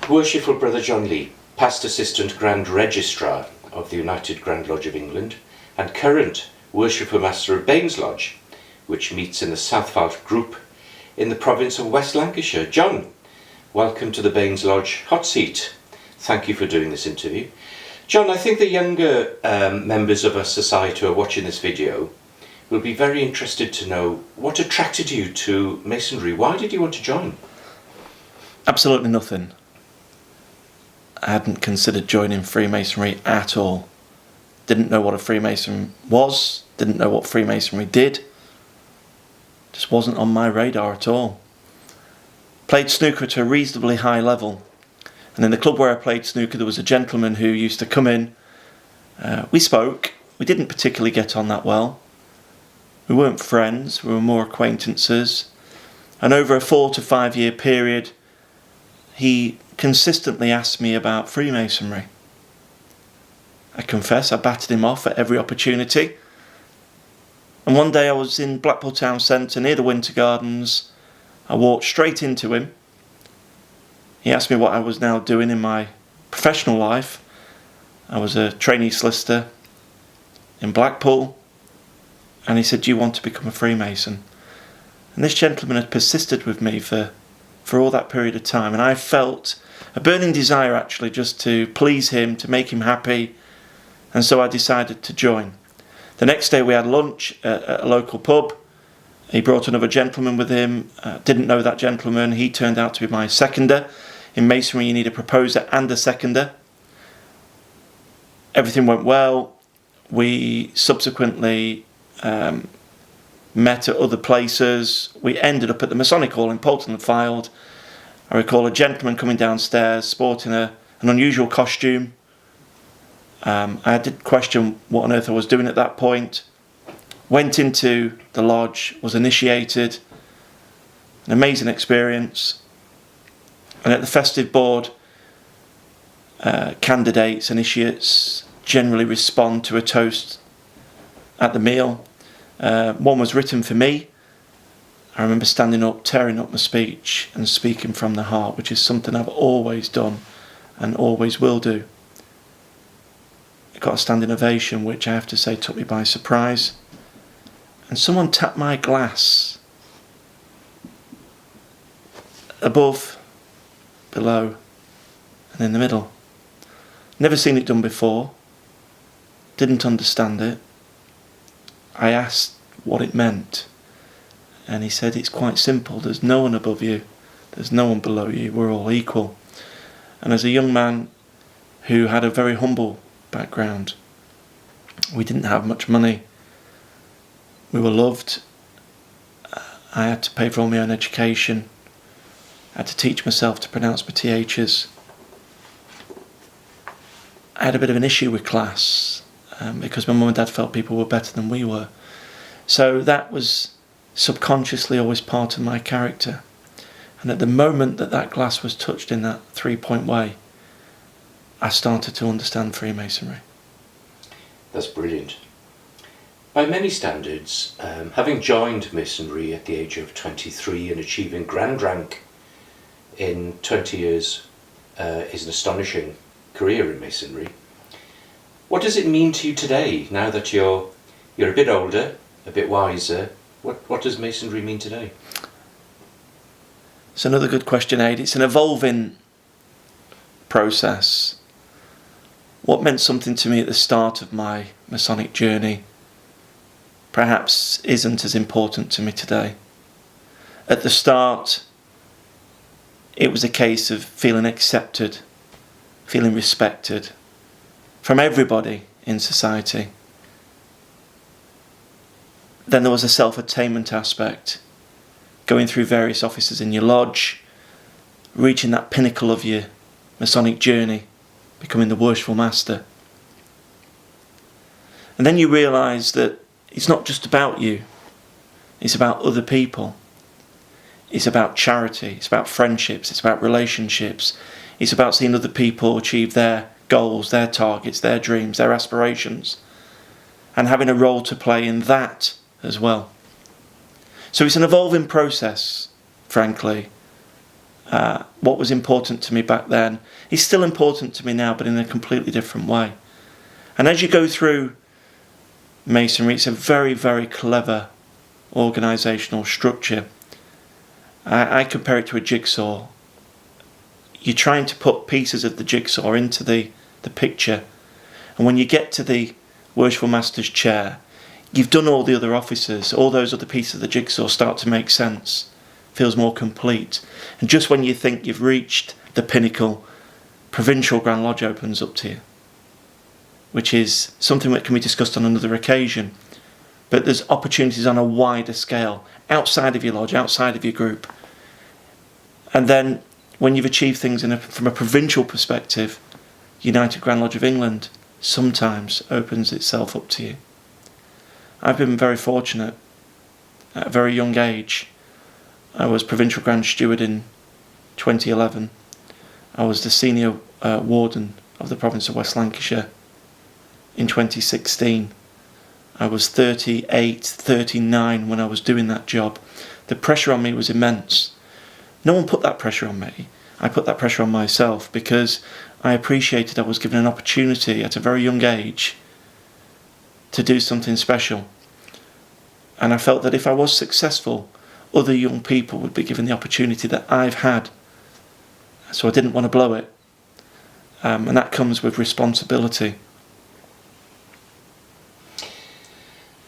Worshipful Brother John Lee, Past Assistant Grand Registrar of the United Grand Lodge of England and current Worshipful Master of Baines Lodge, which meets in the Southfield Group in the province of West Lancashire. John, welcome to the Baines Lodge Hot Seat. Thank you for doing this interview. John, I think the younger members of our society who are watching this video will be very interested to know what attracted you to Masonry. Why did you want to join? Absolutely nothing. I hadn't considered joining Freemasonry at all. Didn't know what a Freemason was, didn't know what Freemasonry did. Just wasn't on my radar at all. Played snooker at a reasonably high level. And in the club where I played snooker, there was a gentleman who used to come in. We spoke. We didn't particularly get on that well. We weren't friends, we were more acquaintances. And over a 4 to 5 year period, he consistently asked me about Freemasonry. I confess I batted him off at every opportunity. And one day I was in Blackpool Town Centre near the Winter Gardens. I walked straight into him. He asked me what I was now doing in my professional life. I was a trainee solicitor in Blackpool. And he said, "Do you want to become a Freemason?" And this gentleman had persisted with me for all that period of time. And I felt a burning desire actually just to please him, to make him happy. And so I decided to join. The next day we had lunch at a local pub. He brought another gentleman with him. Didn't know that gentleman. He turned out to be my seconder. In Masonry you need a proposer and a seconder. Everything went well. We subsequently met at other places. We ended up at the Masonic Hall in Poulton-le-Fylde. I recall a gentleman coming downstairs sporting an unusual costume. I did question what on earth I was doing at that point. Went into the lodge, was initiated. An amazing experience. And at the festive board, candidates, initiates generally respond to a toast at the meal. One was written for me. I remember standing up, tearing up my speech and speaking from the heart, which is something I've always done and always will do. I got a standing ovation, which I have to say took me by surprise. And someone tapped my glass. Above, below, and in the middle. Never seen it done before. Didn't understand it. I asked what it meant. And he said, "It's quite simple. There's no one above you. There's no one below you. We're all equal." And as a young man who had a very humble background, we didn't have much money. We were loved. I had to pay for all my own education. I had to teach myself to pronounce my THs. I had a bit of an issue with class because my mum and dad felt people were better than we were. So that was subconsciously always part of my character. And at the moment that glass was touched in that 3-point way, I started to understand Freemasonry. That's brilliant. By many standards, having joined Masonry at the age of 23 and achieving grand rank in 20 years is an astonishing career in Masonry. What does it mean to you today, now that you're a bit older, a bit wiser? What does Masonry mean today? It's another good question, Aid. It's an evolving process. What meant something to me at the start of my Masonic journey perhaps isn't as important to me today. At the start, it was a case of feeling accepted, feeling respected from everybody in society. Then there was a self-attainment aspect, going through various offices in your lodge, reaching that pinnacle of your Masonic journey, becoming the worshipful master. And then you realise that it's not just about you, it's about other people. It's about charity, it's about friendships, it's about relationships, it's about seeing other people achieve their goals, their targets, their dreams, their aspirations, and having a role to play in that as well. So it's an evolving process, frankly, What was important to me back then is still important to me now, but in a completely different way. And as you go through Masonry, it's a very, very clever organisational structure. I compare it to a jigsaw. You're trying to put pieces of the jigsaw into the picture, and when you get to the Worshipful Master's chair, you've done all the other officers. All those other pieces of the jigsaw start to make sense, feels more complete. And just when you think you've reached the pinnacle, Provincial Grand Lodge opens up to you, which is something that can be discussed on another occasion. But there's opportunities on a wider scale, outside of your lodge, outside of your group. And then when you've achieved things from a provincial perspective, United Grand Lodge of England sometimes opens itself up to you. I've been very fortunate. At a very young age, I was Provincial Grand Steward in 2011. I was the Senior Warden of the Province of West Lancashire in 2016. I was 38, 39 when I was doing that job. The pressure on me was immense. No one put that pressure on me. I put that pressure on myself because I appreciated I was given an opportunity at a very young age to do something special. And I felt that if I was successful, other young people would be given the opportunity that I've had. So I didn't want to blow it. And that comes with responsibility.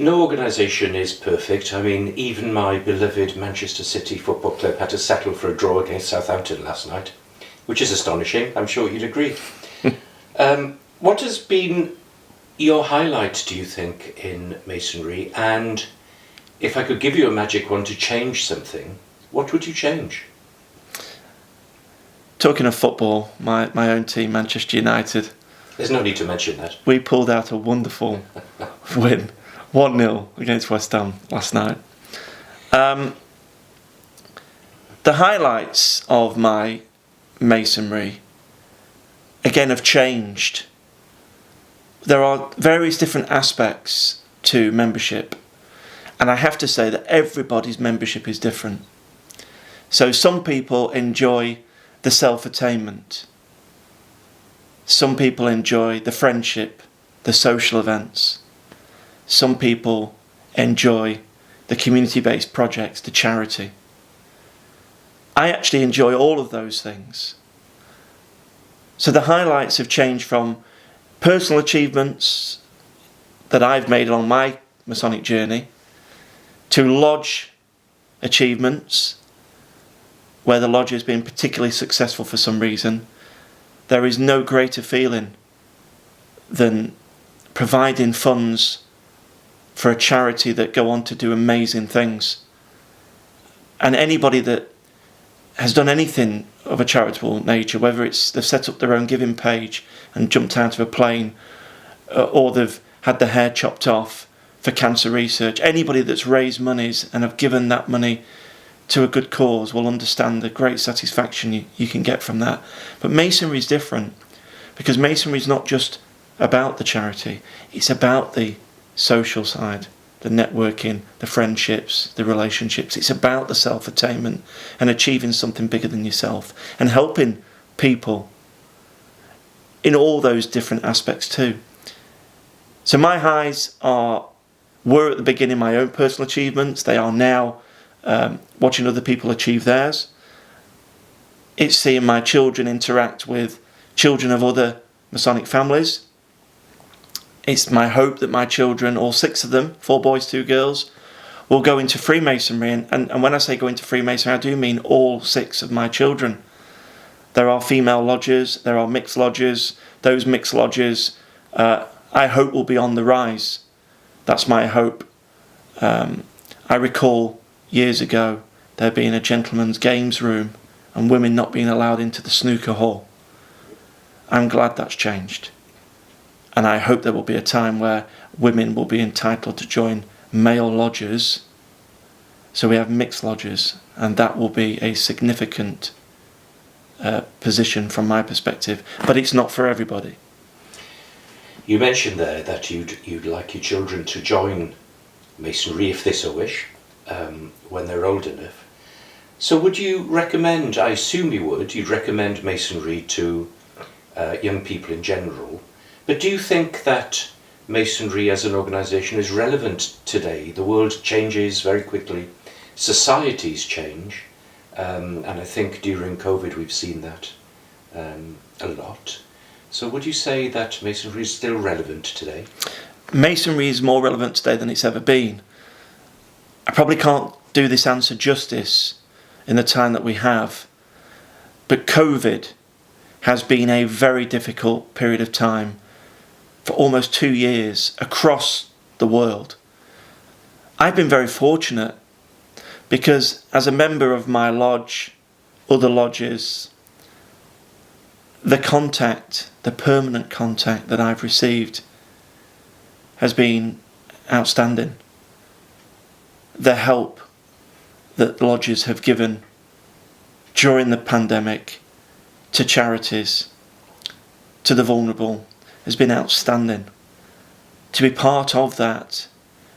No organisation is perfect. I mean, even my beloved Manchester City Football Club had to settle for a draw against Southampton last night, which is astonishing. I'm sure you'd agree. What has been your highlight, do you think, in Masonry? And if I could give you a magic wand to change something, what would you change? Talking of football, my own team, Manchester United. There's no need to mention that. We pulled out a wonderful win, 1-0 against West Ham last night. The highlights of my Masonry, again, have changed. There are various different aspects to membership, and I have to say that everybody's membership is different. So some people enjoy the self-attainment. Some people enjoy the friendship, the social events. Some people enjoy the community-based projects, the charity. I actually enjoy all of those things. So the highlights have changed from personal achievements that I've made along my Masonic journey to lodge achievements where the lodge has been particularly successful for some reason. There is no greater feeling than providing funds for a charity that go on to do amazing things. And anybody that has done anything of a charitable nature, whether it's they've set up their own giving page and jumped out of a plane, or they've had their hair chopped off for cancer research, anybody that's raised monies and have given that money to a good cause will understand the great satisfaction you can get from that. But Masonry is different, because Masonry is not just about the charity, it's about the social side, the networking, the friendships, the relationships. It's about the self-attainment and achieving something bigger than yourself and helping people in all those different aspects too. So my highs were at the beginning my own personal achievements. They are now watching other people achieve theirs. It's seeing my children interact with children of other Masonic families. It's my hope that my children, all 6 of them, 4 boys, 2 girls, will go into Freemasonry. And when I say go into Freemasonry, I do mean all 6 of my children. There are female lodges, there are mixed lodges. Those mixed lodges, I hope, will be on the rise. That's my hope. I recall years ago there being a gentleman's games room and women not being allowed into the snooker hall. I'm glad that's changed. And I hope there will be a time where women will be entitled to join male lodges. So we have mixed lodges, and that will be a significant position from my perspective. But it's not for everybody. You mentioned there that you'd like your children to join Masonry if they so wish, when they're old enough. So would you recommend, I assume you'd recommend Masonry to young people in general, but do you think that Masonry as an organisation is relevant today? The world changes very quickly, societies change, and I think during COVID we've seen that a lot. So would you say that Masonry is still relevant today? Masonry is more relevant today than it's ever been. I probably can't do this answer justice in the time that we have, but COVID has been a very difficult period of time for almost 2 years across the world. I've been very fortunate because as a member of my lodge, other lodges, the contact, the permanent contact that I've received has been outstanding. The help that lodges have given during the pandemic to charities, to the vulnerable, has been outstanding. To be part of that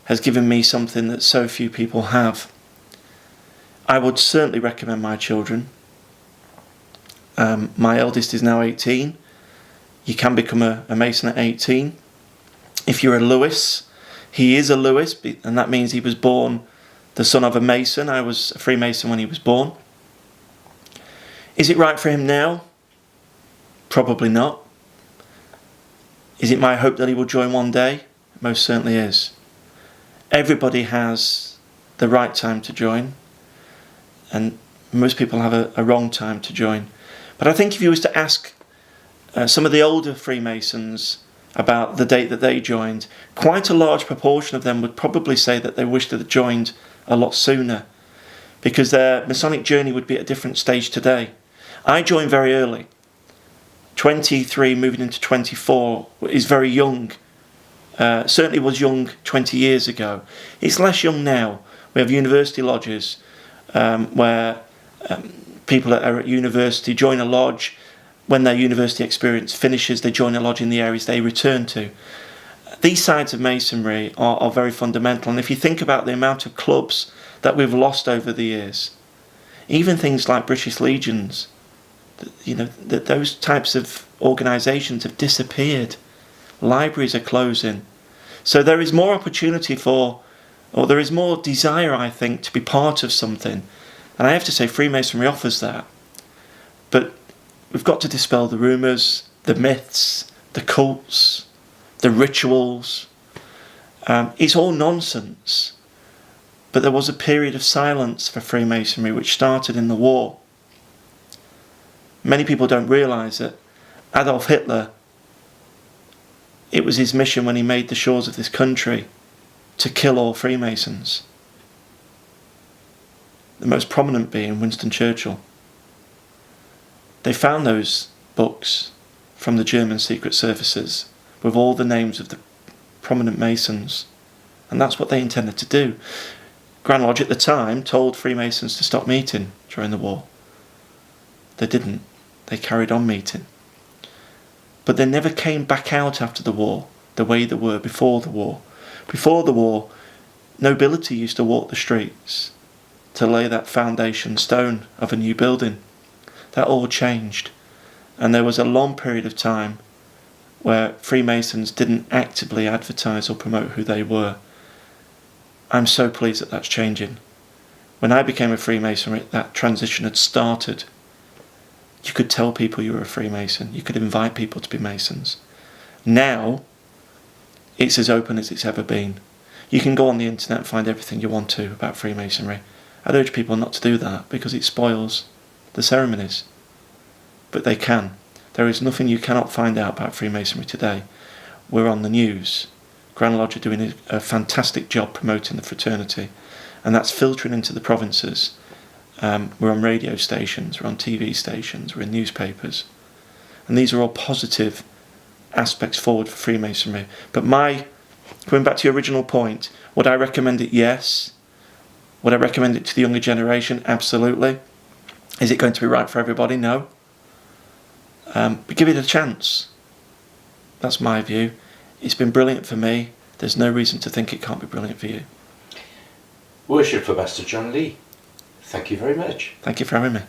has given me something that so few people have. I would certainly recommend my children. My eldest is now 18. You can become a Mason at 18. If you're a Lewis, he is a Lewis, and that means he was born the son of a Mason. I was a Freemason when he was born. Is it right for him now? Probably not. Is it my hope that he will join one day? Most certainly is. Everybody has the right time to join, and most people have a wrong time to join. But I think if you was to ask some of the older Freemasons about the date that they joined, quite a large proportion of them would probably say that they wished that they joined a lot sooner, because their Masonic journey would be at a different stage today. I joined very early. 23 moving into 24 is very young. Certainly was young 20 years ago. It's less young now. We have university lodges where people that are at university join a lodge. When their university experience finishes, they join a lodge in the areas they return to. These sides of Masonry are very fundamental, and if you think about the amount of clubs that we've lost over the years, even things like British Legions, that those types of organisations have disappeared. Libraries are closing. So there is more opportunity there is more desire, I think, to be part of something. And I have to say Freemasonry offers that. But we've got to dispel the rumours, the myths, the cults, the rituals. It's all nonsense. But there was a period of silence for Freemasonry which started in the war. Many people don't realise that Adolf Hitler, it was his mission when he made the shores of this country to kill all Freemasons. The most prominent being Winston Churchill. They found those books from the German secret services with all the names of the prominent Masons, and that's what they intended to do. Grand Lodge at the time told Freemasons to stop meeting during the war. They didn't. They carried on meeting. But they never came back out after the war the way they were before the war. Before the war, nobility used to walk the streets to lay that foundation stone of a new building. That all changed. And there was a long period of time where Freemasons didn't actively advertise or promote who they were. I'm so pleased that that's changing. When I became a Freemason, that transition had started. You could tell people you were a Freemason. You could invite people to be Masons. Now, it's as open as it's ever been. You can go on the internet and find everything you want to about Freemasonry. I'd urge people not to do that because it spoils the ceremonies. But they can. There is nothing you cannot find out about Freemasonry today. We're on the news. Grand Lodge are doing a fantastic job promoting the fraternity, and that's filtering into the provinces. We're on radio stations, we're on TV stations, we're in newspapers. And these are all positive aspects forward for Freemasonry. But going back to your original point, would I recommend it? Yes. Would I recommend it to the younger generation? Absolutely. Is it going to be right for everybody? No. But give it a chance. That's my view. It's been brilliant for me. There's no reason to think it can't be brilliant for you. Worship for Master John Lee. Thank you very much. Thank you for having me.